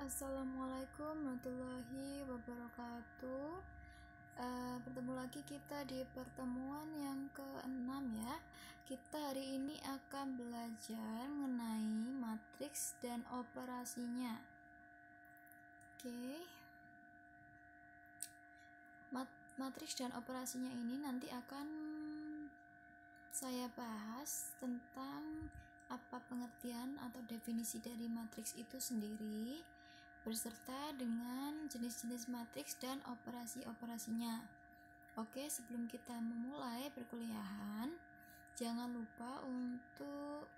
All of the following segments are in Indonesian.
Assalamualaikum warahmatullahi wabarakatuh. Bertemu lagi kita di pertemuan yang ke-6 ya. Kita hari ini akan belajar mengenai matriks dan operasinya. Oke. Matriks dan operasinya ini nanti akan saya bahas tentang apa pengertian atau definisi dari matriks itu sendiri, beserta dengan jenis-jenis matriks dan operasi-operasinya. Oke, sebelum kita memulai perkuliahan, jangan lupa untuk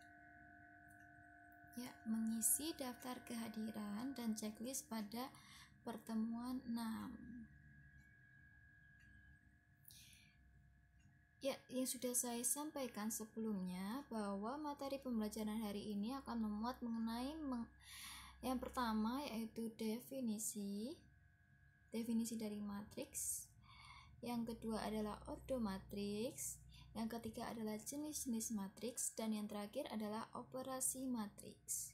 mengisi daftar kehadiran dan checklist pada pertemuan 6. Ya, yang sudah saya sampaikan sebelumnya bahwa materi pembelajaran hari ini akan memuat mengenai yang pertama yaitu definisi dari matriks, yang kedua adalah ordo matriks, yang ketiga adalah jenis-jenis matriks, dan yang terakhir adalah operasi matriks.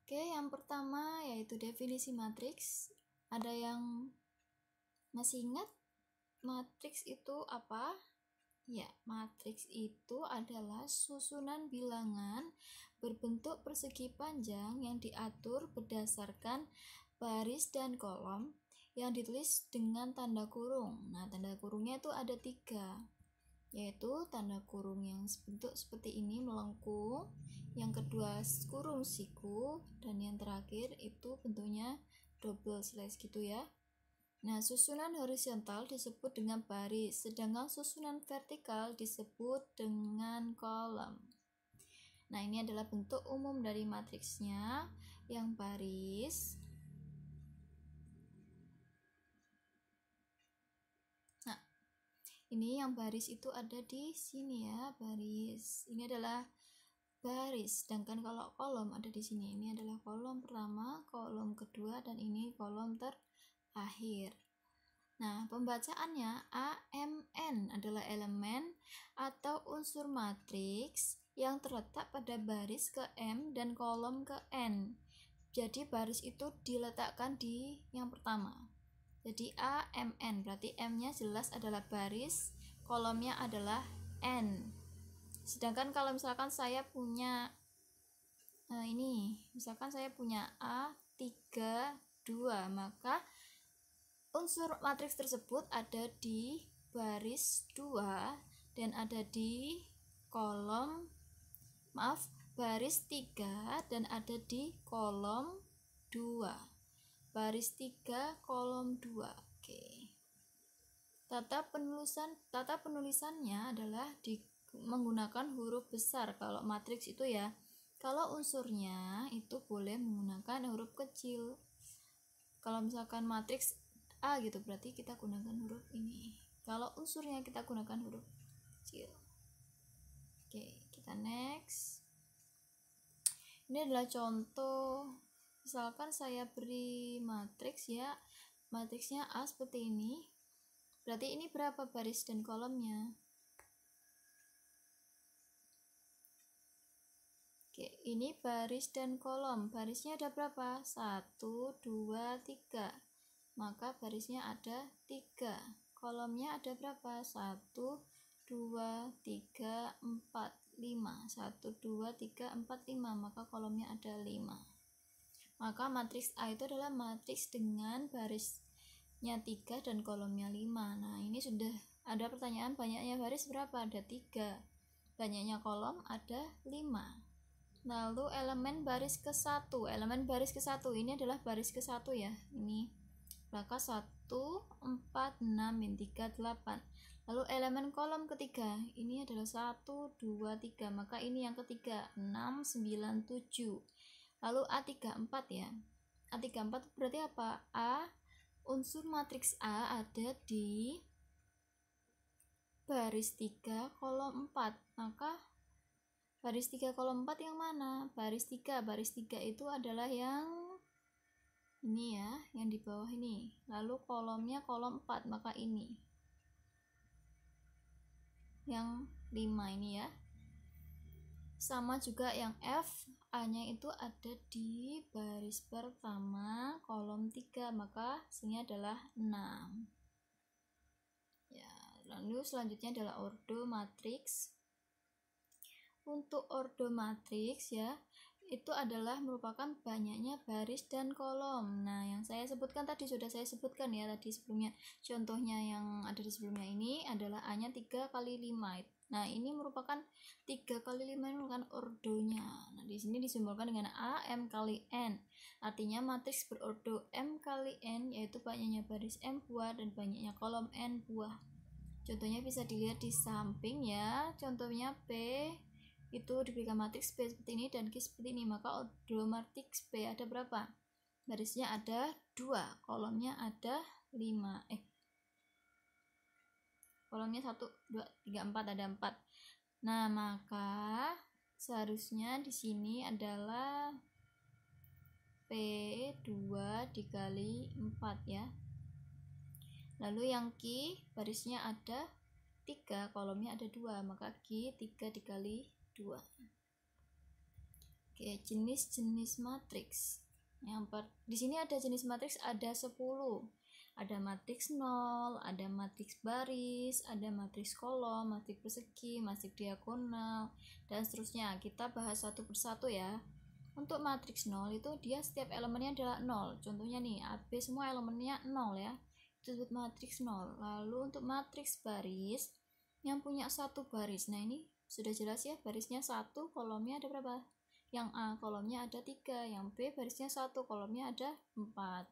Oke, yang pertama yaitu definisi matriks. Ada yang masih ingat matriks itu apa? Ya, matriks itu adalah susunan bilangan berbentuk persegi panjang yang diatur berdasarkan baris dan kolom yang ditulis dengan tanda kurung. Nah, tanda kurungnya itu ada 3, yaitu tanda kurung yang bentuk seperti ini melengkung, yang kedua kurung siku, dan yang terakhir itu bentuknya double slash gitu ya. Nah, susunan horizontal disebut dengan baris, sedangkan susunan vertikal disebut dengan kolom. Nah, ini adalah bentuk umum dari matriksnya, yang baris. Nah, ini yang baris itu ada di sini ya, baris. Ini adalah baris, sedangkan kalau kolom ada di sini. Ini adalah kolom pertama, kolom kedua, dan ini kolom terakhir. Nah, pembacaannya AMN adalah elemen atau unsur matriks yang terletak pada baris ke M dan kolom ke N. Jadi baris itu diletakkan di yang pertama. Jadi AMN berarti M-nya jelas adalah baris, kolomnya adalah N. Sedangkan kalau misalkan saya punya misalkan saya punya A32, maka unsur matriks tersebut ada di baris 2 dan ada di baris 3 dan ada di kolom 2. Baris 3, kolom 2. Oke. Tata penulisannya adalah menggunakan huruf besar kalau matriks itu ya. Kalau unsurnya itu boleh menggunakan huruf kecil. Kalau misalkan matriks A gitu, berarti kita gunakan huruf ini. Kalau unsurnya kita gunakan huruf kecil. Oke, kita next. Ini adalah contoh. Misalkan saya beri matriks ya. Matriksnya A seperti ini. Berarti ini berapa baris dan kolomnya? Oke, ini baris dan kolom. Barisnya ada berapa? 1, 2, 3. Maka barisnya ada 3. Kolomnya ada berapa? 1, 2, 3, 4, 5. 1, 2, 3, 4, 5. Maka kolomnya ada 5. Maka matriks A itu adalah matriks dengan barisnya 3 dan kolomnya 5. Nah, ini sudah ada pertanyaan, banyaknya baris berapa? Ada 3. Banyaknya kolom ada 5. Lalu elemen baris ke-1. Elemen baris ke-1 ini adalah baris ke-1 ya. Ini maka 1, 4, 6, 3, 8. Lalu elemen kolom ketiga ini adalah 1, 2, 3. Maka ini yang ketiga 6, 9, 7. Lalu A34 ya. A34 berarti apa? Unsur matriks A ada di baris 3, kolom 4. Maka baris 3, kolom 4 yang mana? Baris 3. Baris 3 itu adalah yang ini ya, yang di bawah ini. Lalu kolomnya kolom 4, maka ini. Yang 5 ini ya. Sama juga yang F, A-nya itu ada di baris pertama kolom 3, maka hasilnya adalah 6. Ya, lalu selanjutnya adalah ordo matriks. Untuk ordo matriks ya, itu adalah merupakan banyaknya baris dan kolom. Nah, yang saya sebutkan tadi sudah saya sebutkan ya tadi sebelumnya. Contohnya yang ada di sebelumnya ini adalah A-nya 3 kali 5. Nah, ini merupakan 3 kali 5 ini merupakan ordonya. Nah, di sini disimbolkan dengan A M kali N. Artinya matriks berordo M kali N, yaitu banyaknya baris M buah dan banyaknya kolom N buah. Contohnya bisa dilihat di samping ya. Contohnya P itu diberikan matriks P seperti ini dan Q seperti ini, maka ordo matriks P ada berapa? Barisnya ada 2, kolomnya ada 5. Kolomnya 1, 2, 3, 4, ada 4. Nah, maka seharusnya di sini adalah P2 dikali 4 ya. Lalu yang Q barisnya ada 3, kolomnya ada 2, maka Q 3 dikali 2. Oke, jenis-jenis matriks. Di sini ada jenis matriks ada 10. Ada matriks 0, ada matriks baris, ada matriks kolom, matriks persegi, matriks diagonal, dan seterusnya. Kita bahas satu persatu ya. Untuk matriks 0 itu dia setiap elemennya adalah 0. Contohnya nih, AB semua elemennya 0 ya. Itu disebut matriks 0. Lalu untuk matriks baris yang punya satu baris. Nah, ini sudah jelas ya, barisnya 1, kolomnya ada berapa? Yang A kolomnya ada 3, yang B barisnya 1, kolomnya ada 4.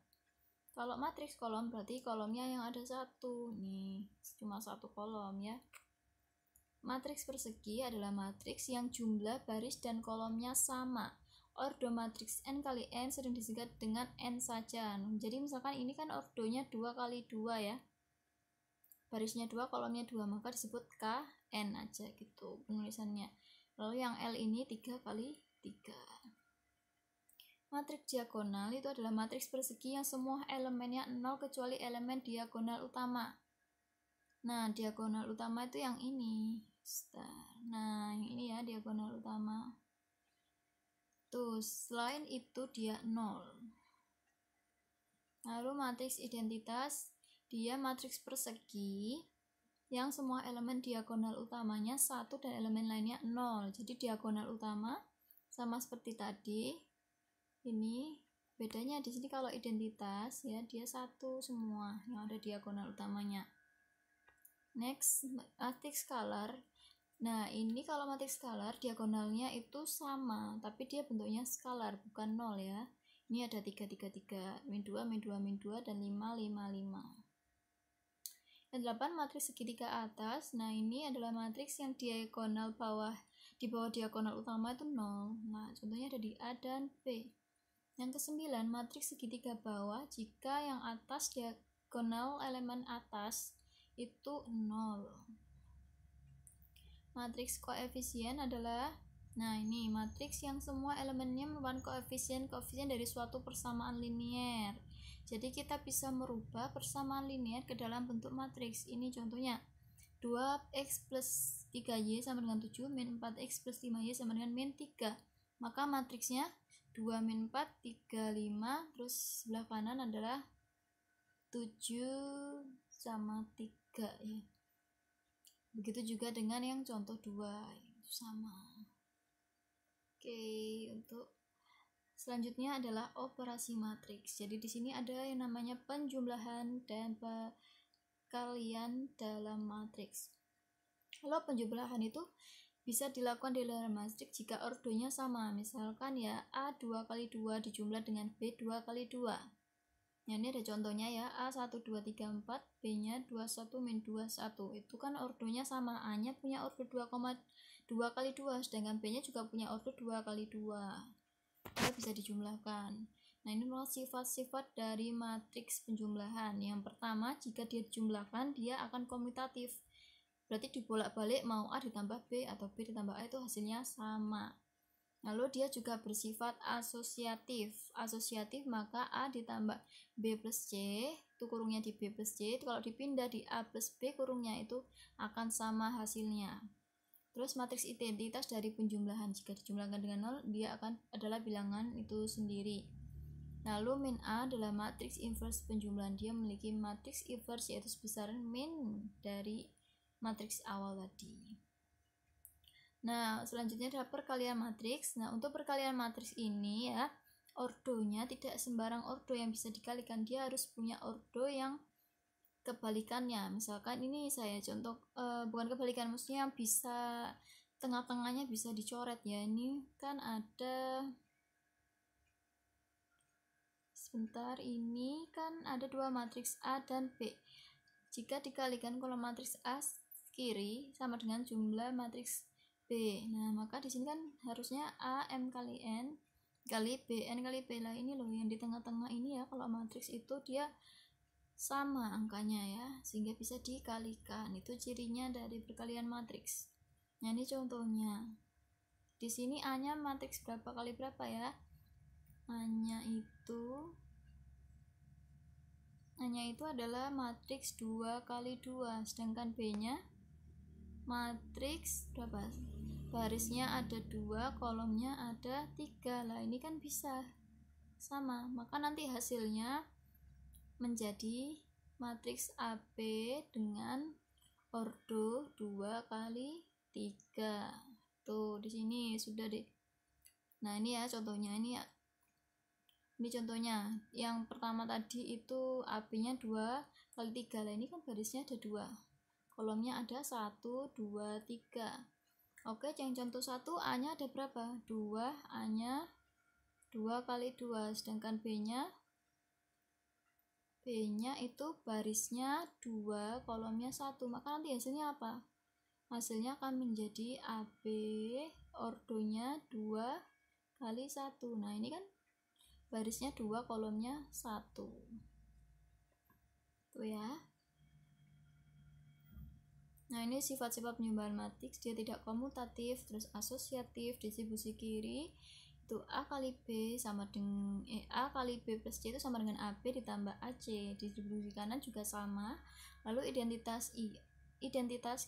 Kalau matriks kolom berarti kolomnya yang ada 1. Nih, cuma 1 kolom ya. Matriks persegi adalah matriks yang jumlah baris dan kolomnya sama. Ordo matriks N kali N sering disingkat dengan N saja. Jadi misalkan ini kan ordonya 2 kali 2 ya. Barisnya 2, kolomnya 2, maka disebut KN aja gitu penulisannya. Lalu yang L ini 3 kali 3. Matriks diagonal itu adalah matriks persegi yang semua elemennya 0 kecuali elemen diagonal utama. Nah, diagonal utama itu yang ini. Nah, yang ini ya diagonal utama. Tuh, selain itu dia 0. Lalu matriks identitas, dia matriks persegi yang semua elemen diagonal utamanya 1 dan elemen lainnya 0. Jadi diagonal utama sama seperti tadi. Ini bedanya di sini kalau identitas ya dia 1 semua yang ada diagonal utamanya. Next, matriks skalar. Nah, ini kalau matriks skalar diagonalnya itu sama, tapi dia bentuknya skalar bukan 0 ya. Ini ada 3, 3, 3, min 2, min 2, min 2, dan 5, 5, 5. Yang 8 matriks segitiga atas. Nah, ini adalah matriks yang diagonal bawah, di bawah diagonal utama itu 0. Nah, contohnya ada di A dan B. Yang ke-9 matriks segitiga bawah jika yang atas diagonal elemen atas itu 0. Matriks koefisien adalah, nah ini matriks yang semua elemennya merupakan koefisien dari suatu persamaan linier. Jadi kita bisa merubah persamaan linier ke dalam bentuk matriks. Ini contohnya 2x plus 3y sama dengan 7, min 4x plus 5y sama dengan min 3. Maka matriksnya 2 min 4, 3, 5, terus sebelah kanan adalah 7 sama 3 ya. Begitu juga dengan yang contoh 2, itu sama. Oke, untuk selanjutnya adalah operasi matriks. Jadi di sini ada yang namanya penjumlahan dan perkalian dalam matriks. Kalau penjumlahan itu bisa dilakukan di dalam matriks jika ordonya sama. Misalkan ya A 2 kali 2 dijumlah dengan B 2 kali 2. Nah, ini ada contohnya ya, A 1, 2, 3, 4, B-nya 21, min 21. Itu kan ordonya sama, A-nya punya ordo 2 kali 2, sedangkan B-nya juga punya ordo 2 kali 2. Dia bisa dijumlahkan. Nah, ini adalah sifat-sifat dari matriks penjumlahan. Yang pertama, jika dia dijumlahkan, dia akan komutatif. Berarti dibolak-balik mau A ditambah B atau B ditambah A itu hasilnya sama. Lalu dia juga bersifat asosiatif. Asosiatif maka A ditambah B plus C, itu kurungnya di B plus C, itu kalau dipindah di A plus B kurungnya itu akan sama hasilnya. Terus matriks identitas dari penjumlahan, jika dijumlahkan dengan 0 dia adalah bilangan itu sendiri. Lalu min A adalah matriks inverse penjumlahan, dia memiliki matriks inverse yaitu sebesar min dari matriks awal tadi. Nah, selanjutnya adalah perkalian matriks. Nah, untuk perkalian matriks ini ya, ordonya tidak sembarang ordo yang bisa dikalikan, dia harus punya ordo yang kebalikannya. Misalkan ini saya contoh, bukan kebalikan, maksudnya bisa tengah-tengahnya bisa dicoret ya. Ini kan ada, sebentar, ini kan ada dua matriks A dan B. Jika dikalikan kolom matriks A kiri sama dengan jumlah matriks B. Nah, maka di sini kan harusnya A M kali N kali B N kali B. Lah ini loh yang di tengah-tengah ini ya, kalau matriks itu dia sama angkanya ya, sehingga bisa dikalikan. Itu cirinya dari perkalian matriks. Nah, ini contohnya. Di sini A-nya matriks berapa kali berapa ya? A-nya itu adalah matriks 2 kali 2, sedangkan B-nya matriks berapa? Barisnya ada 2, kolomnya ada 3. Lah ini kan bisa sama, maka nanti hasilnya menjadi matriks AB dengan ordo 2 kali 3. Tuh, di sini sudah deh. Nah, ini ya contohnya, ini contohnya. Yang pertama tadi itu AB-nya 2 kali 3. Lah ini kan barisnya ada 2. Kolomnya ada 1 2 3. Oke, yang contoh 1 A-nya ada berapa? 2, A-nya 2 kali 2, sedangkan B-nya itu barisnya 2, kolomnya 1. Maka nanti hasilnya apa? Hasilnya akan menjadi AB ordonya 2 kali 1. Nah, ini kan barisnya 2, kolomnya 1. Tuh ya. Nah, ini sifat-sifat penjumlahan matriks, dia tidak komutatif, terus asosiatif, distribusi kiri itu A kali B sama dengan A kali B plus C itu sama dengan AB ditambah AC. Distribusi kanan juga sama. Lalu identitas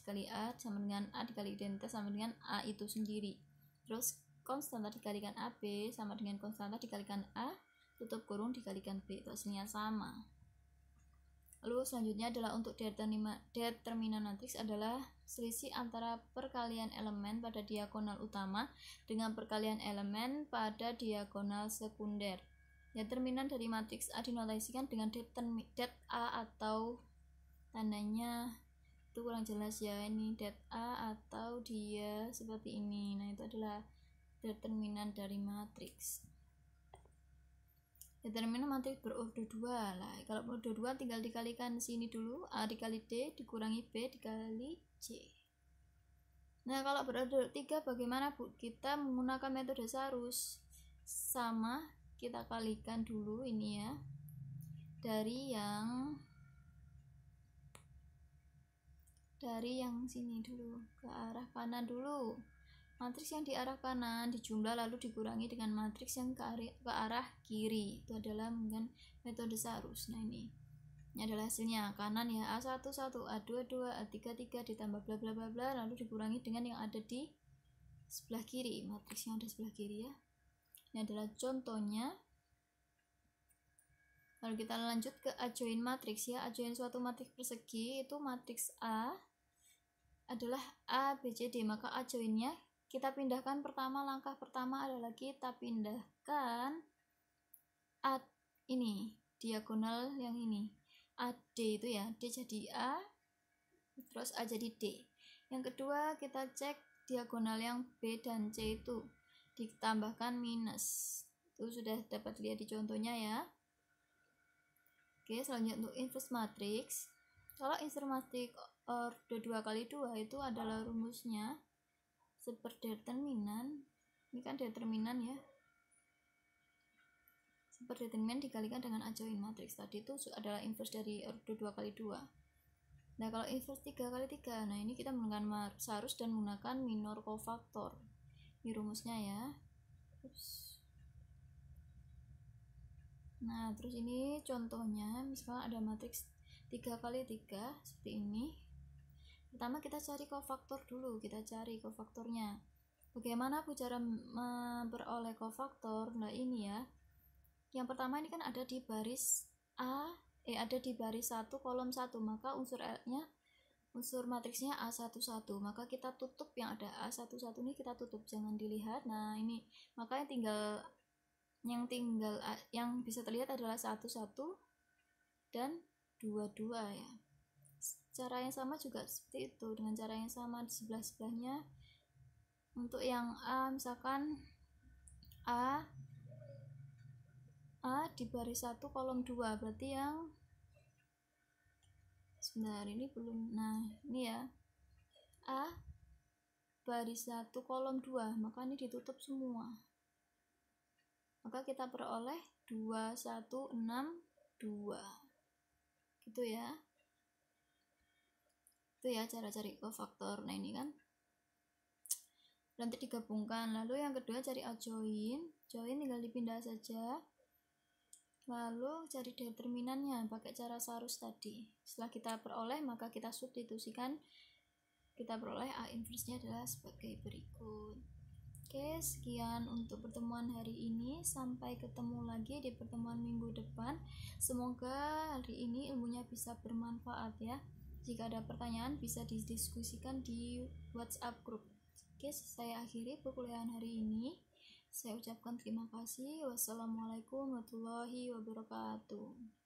kali A sama dengan A dikali identitas sama dengan A itu sendiri. Terus konstanta dikalikan AB sama dengan konstanta dikalikan A tutup kurung dikalikan B, itu hasilnya sama. Lalu selanjutnya adalah untuk determinan matriks adalah selisih antara perkalian elemen pada diagonal utama dengan perkalian elemen pada diagonal sekunder. Determinan dari matriks A dinotasikan dengan det A atau tandanya itu kurang jelas ya, ini det A atau dia seperti ini. Nah, itu adalah determinan dari matriks. Determinan matriks berordo 2. Lah, kalau berordo 2 tinggal dikalikan sini dulu, A dikali D dikurangi B dikali C. Nah, kalau berordo 3 bagaimana, Bu? Kita menggunakan metode Sarus. Sama, kita kalikan dulu ini ya. Dari yang sini dulu ke arah kanan dulu. Matriks yang di arah kanan dijumlah lalu dikurangi dengan matriks yang ke arah kiri. Itu adalah dengan metode Sarus. Nah, ini adalah hasilnya. Kanan ya A1 1, A2 2, A3 3 ditambah bla bla bla bla lalu dikurangi dengan yang ada di sebelah kiri, matriks yang ada sebelah kiri ya. Ini adalah contohnya. Lalu kita lanjut ke adjoint matriks ya. Adjoint suatu matriks persegi itu matriks A adalah A B C D, maka adjointnya kita pindahkan pertama, langkah pertama adalah kita pindahkan ini diagonal yang ini AD itu ya, D jadi A terus A jadi D. Yang kedua kita cek diagonal yang B dan C itu ditambahkan minus. Itu sudah dapat lihat di contohnya ya. Oke, selanjutnya untuk inverse matrix. Kalau inverse matrix ordo 2 kali 2 itu adalah rumusnya superdeterminan. Ini kan determinan ya. Superdeterminan dikalikan dengan adjoint matrix. Tadi itu adalah inverse dari ordo 2 kali 2. Nah, kalau inverse 3 kali 3, nah ini kita menggunakan Sarus dan menggunakan minor cofactor. Ini rumusnya ya. Nah, terus ini contohnya, misalnya ada matriks 3 kali 3 seperti ini. Pertama kita cari kofaktor dulu, kita cari kofaktornya. Bagaimana aku cara memperoleh kofaktor? Nah ini ya. Yang pertama ini kan ada di baris ada di baris 1 kolom 1, maka unsur matriksnya A11, maka kita tutup yang ada A11 ini, kita tutup, jangan dilihat. Nah ini makanya yang bisa terlihat adalah 11 dan 22 ya. Cara yang sama juga seperti itu, dengan cara yang sama di sebelah-sebelahnya. Untuk yang A, misalkan A di baris 1 kolom 2, berarti yang sebentar ini belum. Nah ini ya, A baris 1 kolom 2, maka ini ditutup semua, maka kita peroleh 2162 gitu ya. Itu ya cara cari kofaktor. Nah ini kan nanti digabungkan. Lalu yang kedua cari adjoin tinggal dipindah saja, lalu cari determinannya pakai cara Sarus tadi. Setelah kita peroleh, maka kita substitusikan, kita peroleh A inverse-nya adalah sebagai berikut. Oke, sekian untuk pertemuan hari ini. Sampai ketemu lagi di pertemuan minggu depan. Semoga hari ini ilmunya bisa bermanfaat ya. Jika ada pertanyaan bisa didiskusikan di WhatsApp group. Oke, saya akhiri perkuliahan hari ini. Saya ucapkan terima kasih. Wassalamualaikum warahmatullahi wabarakatuh.